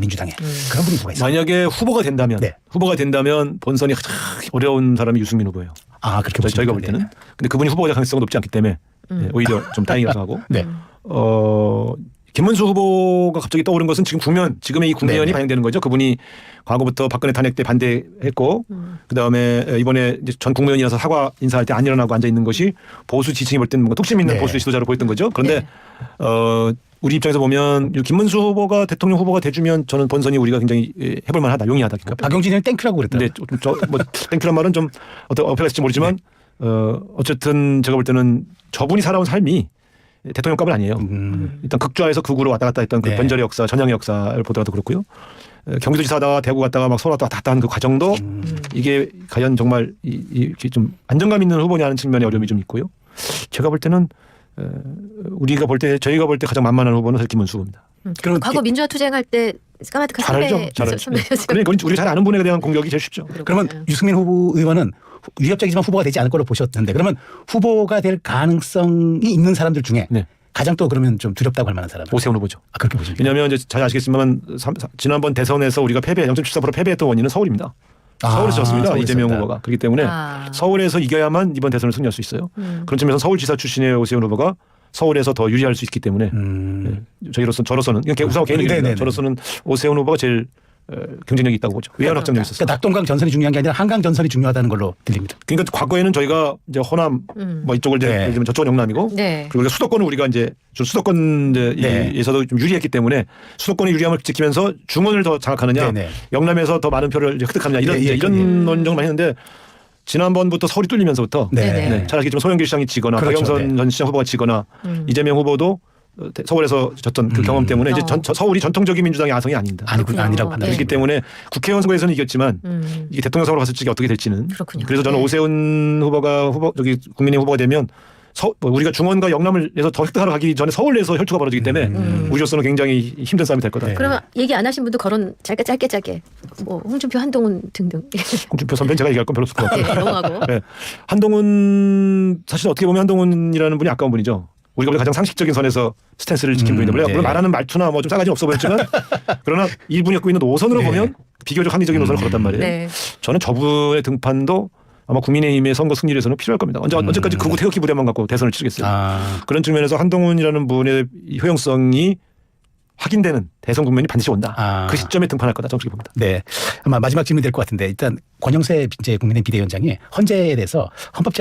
민주당에 그런 분이 누가 있어요? 만약에 후보가 된다면 네. 후보가 된다면 본선이 가장 어려운 사람이 유승민 후보예요. 아 그렇게 저희가 볼 때는. 네. 근데 그분이 후보가 가능성이 높지 않기 때문에 오히려 좀 다행이라고 하고. 네. 김문수 후보가 갑자기 떠오른 것은 지금의 이 국면이 네네. 반영되는 거죠. 그분이 과거부터 박근혜 탄핵 때 반대했고 그다음에 이번에 이제 전 국무위원이라서 사과 인사할 때 안 일어나고 앉아 있는 것이 보수 지층이 볼 때는 뭔가 뚝심 있는 네. 보수 지도자로 보였던 거죠. 그런데 네. 우리 입장에서 보면 김문수 후보가 대통령 후보가 돼주면 저는 본선이 우리가 굉장히 해볼 만하다, 용이하다. 박용진은 땡큐라고 그랬더라고요. 근데 뭐 땡큐란 말은 좀 어떤 어폐가 있을지 모르지만 어쨌든 제가 볼 때는 저분이 살아온 삶이 대통령급은 아니에요. 일단 극좌에서 극우로 왔다 갔다 했던 그 네. 변절의 역사, 전향의 역사를 보더라도 그렇고요. 경기도지사 하다가 대구 갔다가 막 서울 왔다 갔다 하는 그 과정도 이게 과연 정말 이렇게 좀 안정감 있는 후보냐는 측면의 어려움이 좀 있고요. 제가 볼 때는 저희가 볼 때 가장 만만한 후보는 사실 김문수 후보입니다. 그럼 과거 민주화 투쟁할 때 까마득한 잘 알죠. 잘 알죠. 선배였죠. 그러니까 우리가 잘 아는 분에 대한 공격이 제일 쉽죠. 그러면 유승민 후보 의원은 위협적이지만 후보가 되지 않을 걸로 보셨는데 그러면 후보가 될 가능성이 있는 사람들 중에 네. 가장 또 그러면 좀 두렵다고 할 만한 사람. 오세훈 후보죠. 아, 그렇게 보십니까? 왜냐하면 이제 잘 아시겠지만 지난번 대선에서 우리가 0.74% 패배했던 원인은 서울입니다. 서울에서 졌습니다. 서울에서 이재명 졌다. 후보가. 그렇기 때문에 서울에서 이겨야만 이번 대선을 승리할 수 있어요. 그런 측면에서 서울지사 출신의 오세훈 후보가 서울에서 더 유리할 수 있기 때문에 저로서는 그냥 우선 개인 의견입니다. 네네네. 저로서는 오세훈 후보가 제일 경쟁력이 있다고 보죠. 외연 확장력이 있었어요. 그러니까 낙동강 전선이 중요한 게 아니라 한강 전선이 중요하다는 걸로 들립니다. 그러니까 과거에는 저희가 이제 호남 뭐 이쪽을 이제 네. 예를 들면 저쪽은 영남이고 네. 그리고 수도권을 우리가 이제 수도권 네. 에서도 좀 유리했기 때문에 수도권의 유리함을 지키면서 중원을 더 장악하느냐, 네네. 영남에서 더 많은 표를 이제 획득하느냐 이런 예, 예, 이런 예. 논쟁만 했는데 지난번부터 서울이 뚫리면서부터 네. 잘 아시겠지만 송영길 시장이 지거나 그렇죠. 박영선 네. 전 시장 후보가 지거나 이재명 후보도 서울에서 졌던 그 경험 때문에 이제 서울이 전통적인 민주당의 아성이 아닙니다. 아니라고 네. 판단하시고. 그렇기 때문에 국회의원 선거에서는 이겼지만 이게 대통령 선거로 갔을 때 어떻게 될지는 그렇군요. 그래서 저는 네. 오세훈 후보가 국민의힘 후보가 되면 우리가 중원과 영남을 해서 더 획득하러 가기 전에 서울 내에서 혈투가 벌어지기 때문에 우리로서는 굉장히 힘든 싸움이 될 거다. 네. 그러면 얘기 안 하신 분도 거론 짧게 뭐 홍준표, 한동훈 등등. 홍준표 선배는 제가 얘기할 건 별로 없을 것 같아요. 네, 넘어가고. 네. 한동훈 사실 어떻게 보면 한동훈이라는 분이 아까운 분이죠. 우리가 가장 상식적인 선에서 스탠스를 지킨 분인데 물론 네. 말하는 말투나 뭐 좀 싸가지 없어 보였지만 그러나 이분이 갖고 있는 노선으로 네. 보면 비교적 합리적인 노선을 걸었단 말이에요. 네. 저는 저분의 등판도 아마 국민의힘의 선거 승리를 위해서는 필요할 겁니다. 언제까지 극우 태극기 부대만 갖고 대선을 치르겠어요. 그런 측면에서 한동훈이라는 분의 효용성이 확인되는 대선 국면이 반드시 온다. 그 시점에 등판할 거다. 저는 그렇게 봅니다. 네. 아마 마지막 질문이 될 것 같은데 일단 권영세 이제 국민의힘 비대위원장이 헌재에 대해서 헌법